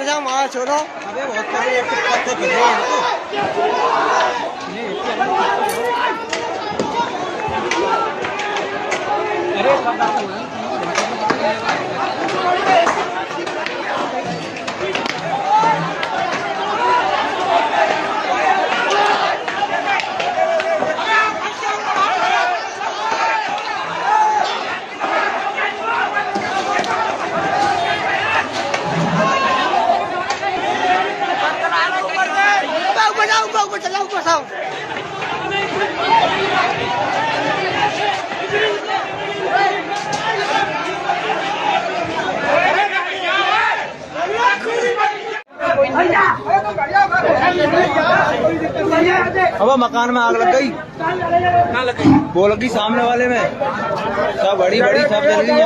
मर जाओ मार छोड़ो। अबे बहुत सारे पत्ते फिर रहे हैं अरे सब बात हुआ अब मकान में आग लग गई। कहाँ लग गई? वो लगी सामने वाले में। सब बड़ी बड़ी सब जल गई।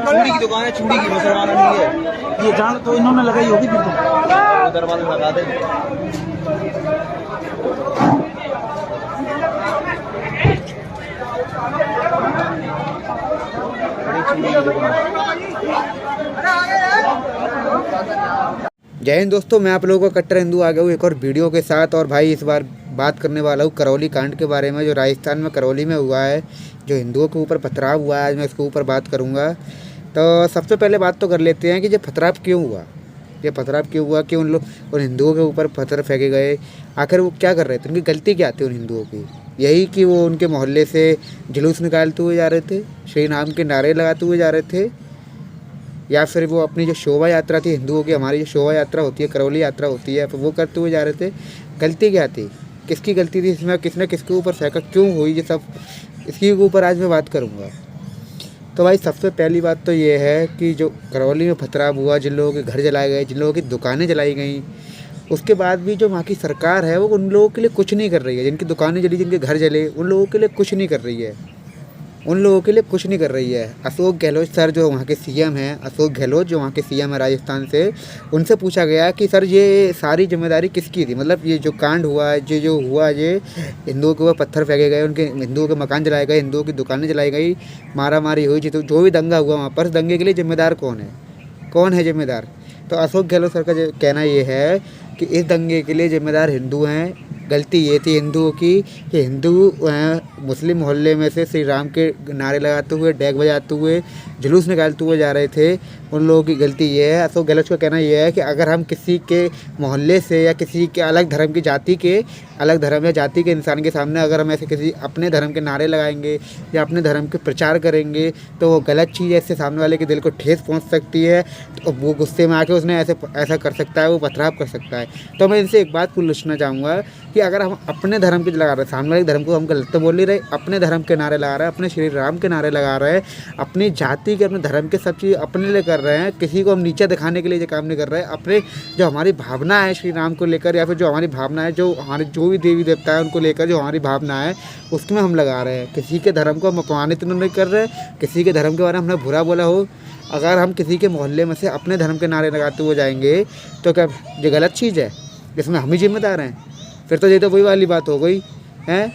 चूड़ी की दुकान है, चूड़ी की, मुसलमानों की है। ये जान तो इन्होंने लगाई होगी फिर तो दरवाजा लगा दे। जय हिंद दोस्तों, मैं आप लोगों का कट्टर हिंदू आ गया हूँ एक और वीडियो के साथ। और भाई इस बार बात करने वाला हूँ करौली कांड के बारे में, जो राजस्थान में करौली में हुआ है, जो हिंदुओं के ऊपर पथराव हुआ है। आज मैं इसके ऊपर बात करूँगा। तो सबसे पहले बात तो कर लेते हैं कि ये पथराव क्यों हुआ। ये पथराव क्यों हुआ कि उन हिंदुओं के ऊपर पत्थर फेंके गए। आखिर वो क्या कर रहे थे, उनकी गलती क्या थी उन हिंदुओं की? यही कि वो उनके मोहल्ले से जुलूस निकालते हुए जा रहे थे, श्री राम के नारे लगाते हुए जा रहे थे, या फिर वो अपनी जो शोभा यात्रा थी हिंदुओं की, हमारी जो शोभा यात्रा होती है, करौली यात्रा होती है, तो वो करते हुए जा रहे थे। गलती क्या थी, किसकी गलती थी इसमें, किसने किसके ऊपर फेंका, क्यों हुई ये सब, इसके ऊपर आज मैं बात करूँगा। तो भाई सबसे पहली बात तो ये है कि जो करौली में पथराव हुआ, जिन लोगों के घर जलाए गए, जिन लोगों की दुकानें जलाई गई, उसके बाद भी जो वहाँ की सरकार है वो उन लोगों के लिए कुछ नहीं कर रही है। जिनकी दुकानें जली, जिनके घर जले, उन लोगों के लिए कुछ नहीं कर रही है। उन लोगों के लिए कुछ नहीं कर रही है। अशोक गहलोत सर जो वहाँ के सीएम हैं, अशोक गहलोत जो वहाँ के सीएम है राजस्थान से, उनसे पूछा गया कि सर ये सारी जिम्मेदारी किसकी थी, मतलब ये जो कांड हुआ है, जो हुआ, ये हिंदुओं के ऊपर पत्थर फेंके गए, उनके हिंदुओं के मकान जलाए गए, हिंदुओं की दुकानें जलाई गई, मारा मारी हुई, जो भी दंगा हुआ वहाँ पर, दंगे के लिए जिम्मेदार कौन है जिम्मेदार? तो अशोक गहलोत सर का कहना ये है कि इस दंगे के लिए जिम्मेदार हिंदू हैं। गलती ये थी हिंदुओं की कि हिंदू मुस्लिम मोहल्ले में से श्री राम के नारे लगाते हुए, डेग बजाते हुए, जुलूस निकालते हुए जा रहे थे। उन लोगों की गलती ये है। अशोक गहलोत का कहना यह है कि अगर हम किसी के मोहल्ले से या किसी के अलग धर्म की जाति के, अलग धर्म या जाति के इंसान के सामने अगर हम ऐसे किसी अपने धर्म के नारे लगाएंगे या अपने धर्म के प्रचार करेंगे तो वो गलत चीज़ है, इससे सामने वाले के दिल को ठेस पहुँच सकती है। तो वो गुस्से में आके उसने ऐसा कर सकता है, वो पथराव कर सकता है। तो मैं इनसे एक बात पूछना चाहूँगा कि अगर हम अपने धर्म के लगा रहे हैं, सामने वाले धर्म को हम गलत तो बोल नहीं रहे, अपने धर्म के नारे लगा रहे हैं, अपने श्री राम के नारे लगा रहे हैं, अपनी जाति के, अपने धर्म के सब चीज़ अपने लिए कर रहे हैं, किसी को हम नीचे दिखाने के लिए ये काम नहीं कर रहे हैं। अपने जो हमारी भावना है श्री राम को लेकर, या फिर जो हमारी भावना है, जो हमारे जो भी देवी देवता है उनको लेकर जो हमारी भावना है, उसमें हम लगा रहे हैं। किसी के धर्म को हम अपमानित नहीं कर रहे, किसी के धर्म के बारे में हमने बुरा बोला हो। अगर हम किसी के मोहल्ले में से अपने धर्म के नारे लगाते हुए जाएंगे तो क्या ये गलत चीज़ है, जिसमें हम ही जिम्मेदार हैं? फिर तो ये तो वही वाली बात हो गई है।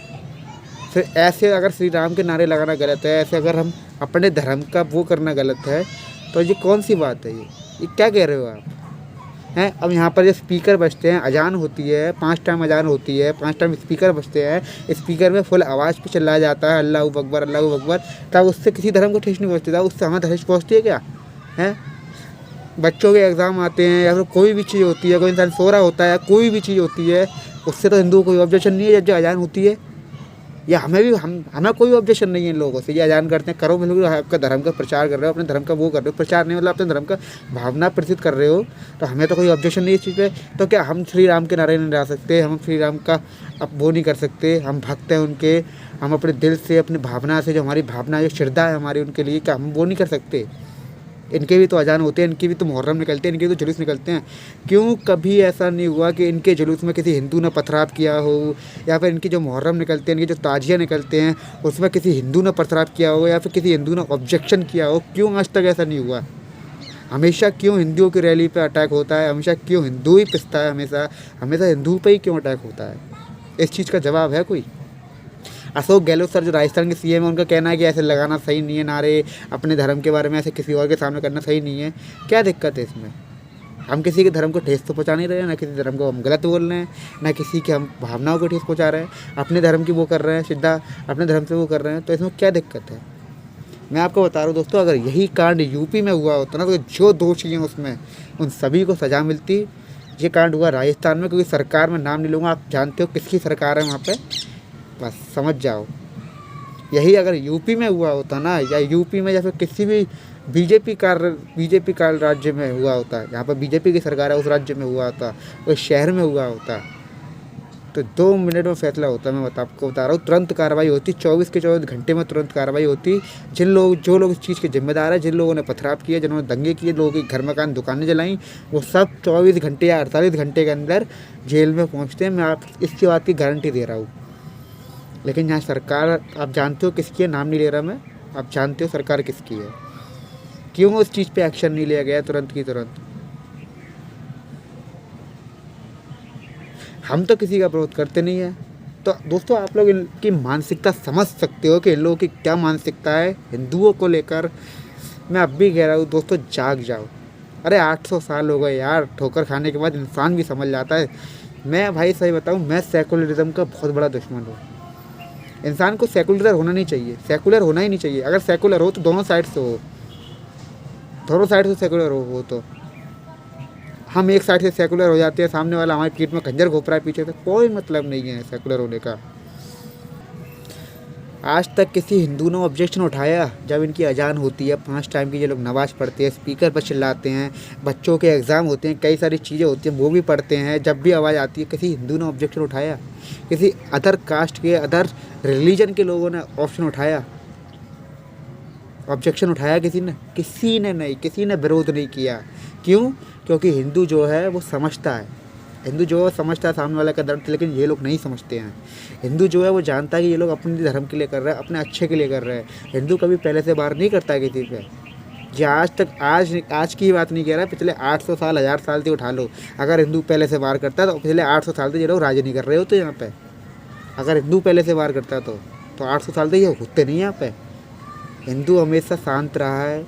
फिर ऐसे अगर श्री राम के नारे लगाना गलत है, ऐसे अगर हम अपने धर्म का वो करना गलत है, तो ये कौन सी बात है? ये क्या कह रहे हो आप हैं? अब यहाँ पर जो स्पीकर बजते हैं, अजान होती है, 5 टाइम अजान होती है, 5 टाइम स्पीकर बजते हैं, स्पीकर में फुल आवाज़ पे चिल्लाया जाता है अल्लाहू अकबर अल्लाहू अकबर, तब उससे किसी धर्म को ठेस नहीं पहुँचती, था उससे हमें ठेस पहुँचती है क्या? हैं? बच्चों के एग्ज़ाम आते हैं या फिर कोई भी चीज़ होती है, कोई इंसान सो रहा होता है, कोई भी चीज़ होती है, उससे तो हिंदुओं को कोई ऑब्जेक्शन नहीं है जब जो अजान होती है। या हमें कोई ऑब्जेक्शन नहीं है इन लोगों से। ये अजान करते हैं, करो, मतलब आपका धर्म का प्रचार कर रहे हो, अपने धर्म का वो कर रहे हो, प्रचार नहीं मतलब अपने धर्म का भावना प्रसिद्ध कर रहे हो, तो हमें तो कोई ऑब्जेक्शन नहीं है इस चीज़ पे। तो क्या हम श्री राम के नारे नहीं लगा सकते? हम श्री राम का अब वो नहीं कर सकते? हम भक्त हैं उनके, हम अपने दिल से, अपनी भावना से, जो हमारी भावना, जो श्रद्धा है हमारी उनके लिए, क्या हम वो नहीं कर सकते? इनके भी तो अजान होते हैं, इनके भी तो मुहर्रम निकलते हैं, इनके भी तो जुलूस निकलते हैं। क्यों कभी ऐसा नहीं हुआ कि इनके जुलूस में किसी हिंदू ने पथराव किया हो, या फिर इनके जो मुहर्रम निकलते हैं, इनके जो ताजिया निकलते हैं, उसमें किसी हिंदू ने पथराव किया हो या फिर किसी हिंदू ने ऑब्जेक्शन किया हो? क्यों आज तक ऐसा नहीं हुआ? हमेशा क्यों हिंदुओं की रैली पे अटैक होता है? हमेशा क्यों हिंदू ही पिसता है? हमेशा हिंदू पे ही क्यों अटैक होता है? इस चीज़ का जवाब है कोई? अशोक गहलोत सर जो राजस्थान के सीएम है, उनका कहना है कि ऐसे लगाना सही नहीं है नारे, अपने धर्म के बारे में ऐसे किसी और के सामने करना सही नहीं है। क्या दिक्कत है इसमें? हम किसी के धर्म को ठेस तो पहुँचा नहीं रहे हैं, ना किसी धर्म को हम गलत बोल रहे हैं, ना किसी के हम भावनाओं को ठेस पहुँचा रहे हैं। अपने धर्म की वो कर रहे हैं, सीधा अपने धर्म से वो कर रहे हैं, तो इसमें क्या दिक्कत है? मैं आपको बता रहा हूँ दोस्तों, अगर यही कांड यूपी में हुआ होता ना, तो जो दोषी हैं उसमें उन सभी को सज़ा मिलती। ये कांड हुआ राजस्थान में, क्योंकि सरकार में नाम नहीं लूँगा, आप जानते हो किसकी सरकार है वहाँ पे, बस समझ जाओ। यही अगर यूपी में हुआ होता ना, या यूपी में या फिर किसी भी बीजेपी का राज्य में हुआ होता, यहाँ पर बीजेपी की सरकार है उस राज्य में हुआ होता, उस शहर में हुआ होता, तो 2 मिनट में फैसला होता। मैं आपको बता रहा हूँ, तुरंत कार्रवाई होती, 24 के 24 घंटे में तुरंत कार्रवाई होती। जो लोग इस चीज़ के जिम्मेदार है, जिन लोगों ने पथराव किया, जिन्होंने दंगे किए, लोगों के घर मकान दुकानें जलाई, वो सब 24 घंटे या 48 घंटे के अंदर जेल में पहुँचते हैं। मैं आप इसकी बात की गारंटी दे रहा हूँ। लेकिन यहाँ सरकार, आप जानते हो किसकी है, नाम नहीं ले रहा मैं, आप जानते हो सरकार किसकी है। क्यों उस चीज़ पे एक्शन नहीं लिया गया तुरंत की तुरंत? हम तो किसी का विरोध करते नहीं है। तो दोस्तों, आप लोग इनकी मानसिकता समझ सकते हो कि इन लोगों की क्या मानसिकता है हिंदुओं को लेकर। मैं अब भी कह रहा हूँ दोस्तों, जाग जाओ। अरे 800 साल हो गए यार, ठोकर खाने के बाद इंसान भी समझ जाता है। मैं भाई सही बताऊँ, मैं सेकुलरिज्म का बहुत बड़ा दुश्मन हूँ। इंसान को सेकुलर होना नहीं चाहिए, सेकुलर होना ही नहीं चाहिए। अगर सेकुलर हो तो दोनों साइड से हो, दोनों साइड से सेकुलर हो। तो हम एक साइड से सेकुलर हो जाते हैं, सामने वाला हमारे पीठ में खंजर घोप रहा है पीछे से, कोई मतलब नहीं है सेकुलर होने का। आज तक किसी हिंदू ने ऑब्जेक्शन उठाया जब इनकी अजान होती है 5 टाइम की, ये लोग नमाज़ पढ़ते हैं, स्पीकर पर चिल्लाते हैं, बच्चों के एग्ज़ाम होते हैं, कई सारी चीज़ें होती हैं वो भी पढ़ते हैं, जब भी आवाज़ आती है किसी हिंदू ने ऑब्जेक्शन उठाया? किसी अदर कास्ट के, अदर रिलीजन के लोगों ने ऑप्शन उठाया, ऑब्जेक्शन उठाया? किसी ने नहीं, किसी ने विरोध नहीं किया। क्यों? क्योंकि हिंदू जो है वो समझता है, हिंदू जो है समझता है सामने वाले का दर्द, लेकिन ये लोग नहीं समझते हैं। हिंदू जो है वो जानता है कि ये लोग अपने धर्म के लिए कर रहे हैं, अपने अच्छे के लिए कर रहे हैं। हिंदू कभी पहले से वार नहीं करता है किसी पे। ये आज की बात नहीं कह रहा है, पिछले 800 साल 1000 साल से उठा लो। अगर हिंदू पहले से वार करता है तो पिछले 800 साल से ये लोग राज नहीं कर रहे होते यहाँ पे। अगर हिंदू पहले से वार करता है तो 800 साल से ये होते नहीं यहाँ पे। हिंदू हमेशा शांत रहा है,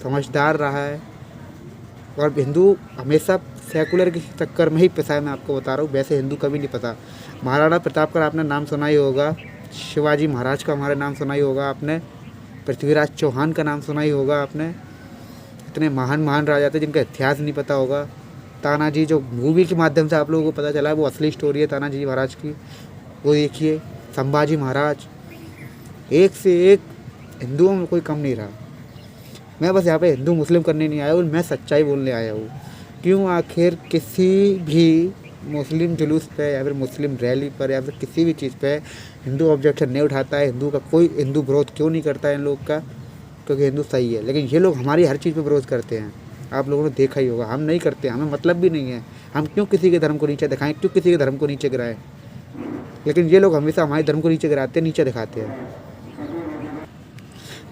समझदार रहा है, और हिंदू हमेशा सेकुलर के चक्कर में ही फंसा है। मैं आपको बता रहा हूँ, वैसे हिंदू कभी नहीं फंसा। महाराणा प्रताप का आपने नाम सुना ही होगा, शिवाजी महाराज का हमारे नाम सुना ही होगा आपने, पृथ्वीराज चौहान का नाम सुना ही होगा आपने। इतने महान राजा थे जिनका इतिहास नहीं पता होगा। तानाजी, जो मूवी के माध्यम से आप लोगों को पता चला है, वो असली स्टोरी है तानाजी महाराज की, वो देखिए। संभाजी महाराज, एक से एक हिंदुओं में कोई कम नहीं रहा। मैं बस यहाँ पे हिंदू मुस्लिम करने नहीं आया हूँ, मैं सच्चाई बोलने आया हूँ। क्यों? आखिर किसी भी मुस्लिम जुलूस पे या फिर मुस्लिम रैली पर या फिर किसी भी चीज़ पे हिंदू ऑब्जेक्शन नहीं उठाता है? हिंदू विरोध क्यों नहीं करता है इन लोग का? क्योंकि हिंदू सही है। लेकिन ये लोग हमारी हर चीज़ पे विरोध करते हैं, आप लोगों ने देखा ही होगा। हम नहीं करते, हमें मतलब भी नहीं है। हम क्यों किसी के धर्म को नीचे दिखाएं, क्यों किसी के धर्म को नीचे गिराएं? लेकिन ये लोग हमेशा हमारे धर्म को नीचे गिराते हैं, नीचे दिखाते हैं।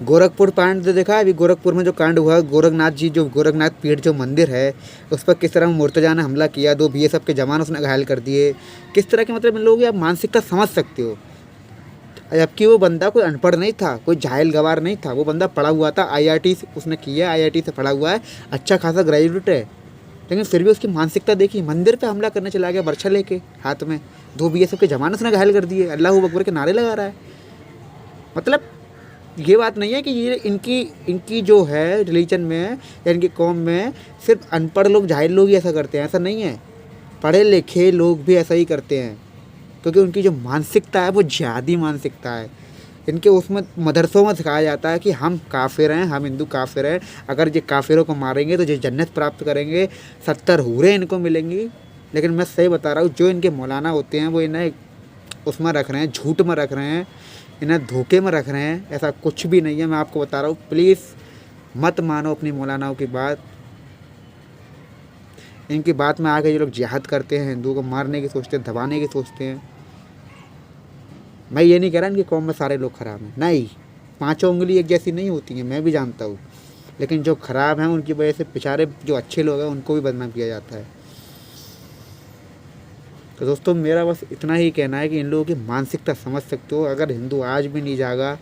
गोरखपुर कांड देखा है? अभी गोरखपुर में जो कांड हुआ, गोरखनाथ पीठ जो मंदिर है, उस पर किस तरह मुर्तजा ने हमला किया, 2 BSF के जवान उसने घायल कर दिए। किस तरह के, मतलब इन लोगों की आप मानसिकता समझ सकते हो। जबकि वो बंदा कोई अनपढ़ नहीं था, कोई जाहिल गवार नहीं था, वो बंदा पढ़ा हुआ था, IIT से उसने किया, IIT से पढ़ा हुआ है, अच्छा खासा ग्रेजुएट है। लेकिन फिर भी उसकी मानसिकता देखी, मंदिर पे हमला करने चला गया बर्छा लेके हाथ में, 2 BSF के जवान उसने घायल कर दिए, अल्लाह अकबर के नारे लगा रहा है। मतलब ये बात नहीं है कि ये इनकी जो है रिलीजन में या इनकी कौम में सिर्फ अनपढ़ लोग, जाहिल लोग ही ऐसा करते हैं, ऐसा नहीं है। पढ़े लिखे लोग भी ऐसा ही करते हैं, क्योंकि उनकी जो मानसिकता है वो जिहादी मानसिकता है। इनके उसमें मदरसों में सिखाया जाता है कि हम काफिर हैं, हम हिंदू काफिर हैं, अगर ये काफिरों को मारेंगे तो ये जन्नत प्राप्त करेंगे, 70 हूरें इनको मिलेंगी। लेकिन मैं सही बता रहा हूँ, जो इनके मौलाना होते हैं वो इन्हें उसमें रख रहे हैं, झूठ में रख रहे हैं, इन्हें धोखे में रख रहे हैं। ऐसा कुछ भी नहीं है, मैं आपको बता रहा हूँ। प्लीज़ मत मानो अपनी मौलानाओं की बात। इनकी बात में आके जो लोग जिहाद करते हैं, हिंदुओं को मारने की सोचते हैं, दबाने की सोचते हैं। मैं ये नहीं कह रहा इनकी कौम में सारे लोग ख़राब हैं, नहीं, 5 उंगली एक जैसी नहीं होती हैं, मैं भी जानता हूँ। लेकिन जो ख़राब हैं उनकी वजह से बेचारे जो अच्छे लोग हैं उनको भी बदनाम किया जाता है। तो दोस्तों, मेरा बस इतना ही कहना है कि इन लोगों की मानसिकता समझ सकते हो। अगर हिंदू आज भी नहीं जागा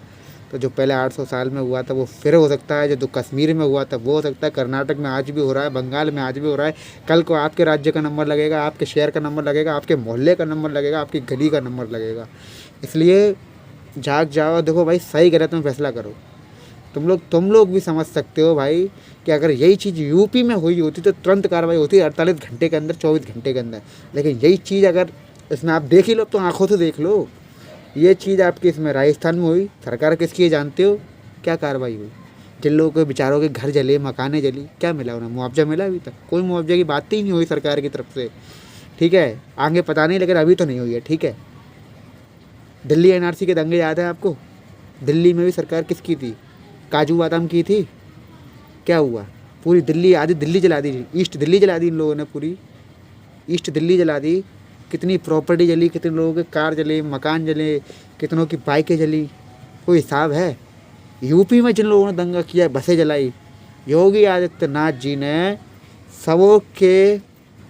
तो जो पहले 800 साल में हुआ था वो फिर हो सकता है, जो कश्मीर में हुआ था वो हो सकता है, कर्नाटक में आज भी हो रहा है, बंगाल में आज भी हो रहा है। कल को आपके राज्य का नंबर लगेगा, आपके शहर का नंबर लगेगा, आपके मोहल्ले का नंबर लगेगा, आपकी गली का नंबर लगेगा। इसलिए जाग जाओ, देखो भाई सही गलत में फैसला करो। तुम लोग भी समझ सकते हो भाई कि अगर यही चीज़ यूपी में हुई होती तो तुरंत कार्रवाई होती 48 घंटे के अंदर, 24 घंटे के अंदर। लेकिन यही चीज़ अगर इसमें आप देख ही लो, तो आंखों से देख लो, ये चीज़ आपकी इसमें राजस्थान में हुई। सरकार किसकी है जानते हो? क्या कार्रवाई हुई? जिन लोगों के बेचारों के घर जले, मकानें जली, क्या मिला उन्हें? मुआवजा मिला? अभी तक कोई मुआवजे की बात ही नहीं हुई सरकार की तरफ से। ठीक है, आगे पता नहीं, लेकिन अभी तो नहीं हुई है। ठीक है, दिल्ली एनआरसी के दंगे याद है आपको? दिल्ली में भी सरकार किसकी थी? काजू बादाम की थी। क्या हुआ? पूरी दिल्ली, आधी दिल्ली जला दी, ईस्ट दिल्ली जला दी इन लोगों ने, पूरी ईस्ट दिल्ली जला दी। कितनी प्रॉपर्टी जली, कितने लोगों के कार जले, मकान जले, कितनों की बाइकें जली, कोई हिसाब है? यूपी में जिन लोगों ने दंगा किया, बसें जलाई, योगी आदित्यनाथ जी ने सबों के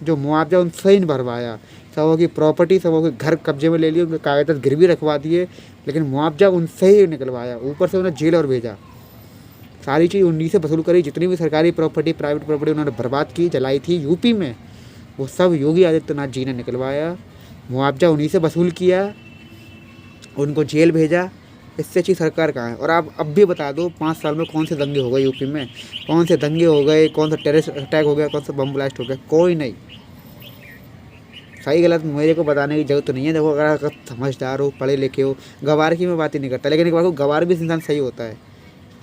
जो मुआवजा उनसे ही नहीं भरवाया। सबों की प्रॉपर्टी, सबों के घर कब्जे में ले लिए, उनके कागजात गिरवी रखवा दिए, लेकिन मुआवजा उनसे ही निकलवाया। ऊपर से उन्हें जेल और भेजा। सारी चीज़ उन्हीं से वसूल करी। जितनी भी सरकारी प्रॉपर्टी, प्राइवेट प्रॉपर्टी उन्होंने बर्बाद की, जलाई थी यूपी में, वो सब योगी आदित्यनाथ जी ने निकलवाया। मुआवजा उन्हीं से वसूल किया, उनको जेल भेजा। इससे अच्छी सरकार कहाँ है? और आप अब भी बता दो 5 साल में कौन से दंगे हो गए यूपी में? कौन से दंगे हो गए? कौन सा टेररिस्ट अटैक हो गया? कौन सा बम ब्लास्ट हो गया? कोई नहीं। सही गलत मेरे को बताने की जरूरत नहीं है। देखो, अगर समझदार हो, पढ़े लिखे हो, गवार की मैं बात ही नहीं करता, लेकिन एक बार को गवार भी इंसान सही होता है।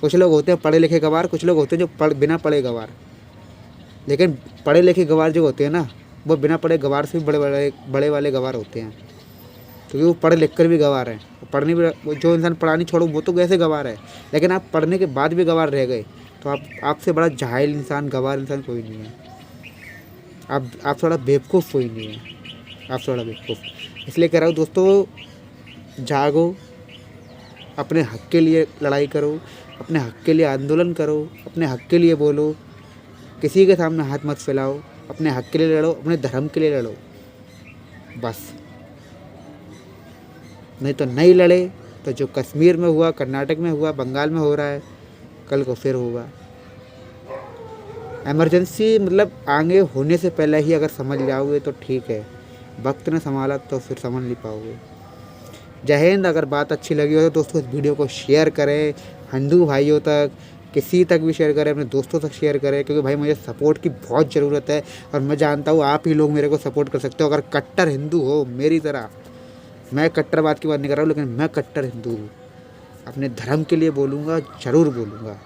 कुछ लोग होते हैं पढ़े लिखे गवार, कुछ लोग होते हैं जो बिना पढ़े गवार। लेकिन पढ़े लिखे गवार जो होते हैं ना, वो बिना पढ़े गवार से भी बड़े वाले गवार होते हैं, क्योंकि वो पढ़ लिख कर भी गवार हैं। पढ़ने भी, जो इंसान पढ़ा नहीं छोड़ो वो तो कैसे गवार है, लेकिन आप पढ़ने के बाद भी गवार रह गए तो आपसे बड़ा जाहिल इंसान, गवार इंसान कोई नहीं है। आप थोड़ा बेवकूफ़ कोई नहीं है, आप थोड़ा बेवकूफ़। इसलिए कह रहा हूँ दोस्तों, जागो, अपने हक़ के लिए लड़ाई करो, अपने हक़ के लिए आंदोलन करो, अपने हक़ के लिए बोलो। किसी के सामने हाथ मत फैलाओ, अपने हक़ के लिए लड़ो, अपने धर्म के लिए लड़ो, बस। नहीं तो नहीं लड़े तो जो कश्मीर में हुआ, कर्नाटक में हुआ, बंगाल में हो रहा है, कल को फिर होगा। इमरजेंसी मतलब आगे होने से पहले ही अगर समझ जाओगे तो ठीक है, वक्त ने संभाला तो फिर समझ नहीं पाओगे। जय हिंद। अगर बात अच्छी लगी हो तो दोस्तों इस वीडियो को शेयर करें, हिंदू भाइयों तक, किसी तक भी शेयर करें, अपने दोस्तों तक शेयर करें, क्योंकि भाई मुझे सपोर्ट की बहुत ज़रूरत है और मैं जानता हूँ आप ही लोग मेरे को सपोर्ट कर सकते हो। अगर कट्टर हिंदू हो मेरी तरह, मैं कट्टरवाद की बात नहीं कर रहा हूँ, लेकिन मैं कट्टर हिंदू हूँ, अपने धर्म के लिए बोलूँगा, ज़रूर बोलूँगा।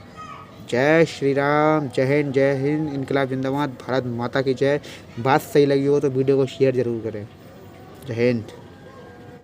जय श्री राम, जय हिंद, जय हिंद, इनकलाब जिंदाबाद, भारत माता की जय। बात सही लगी हो तो वीडियो को शेयर ज़रूर करें। जय हिंद।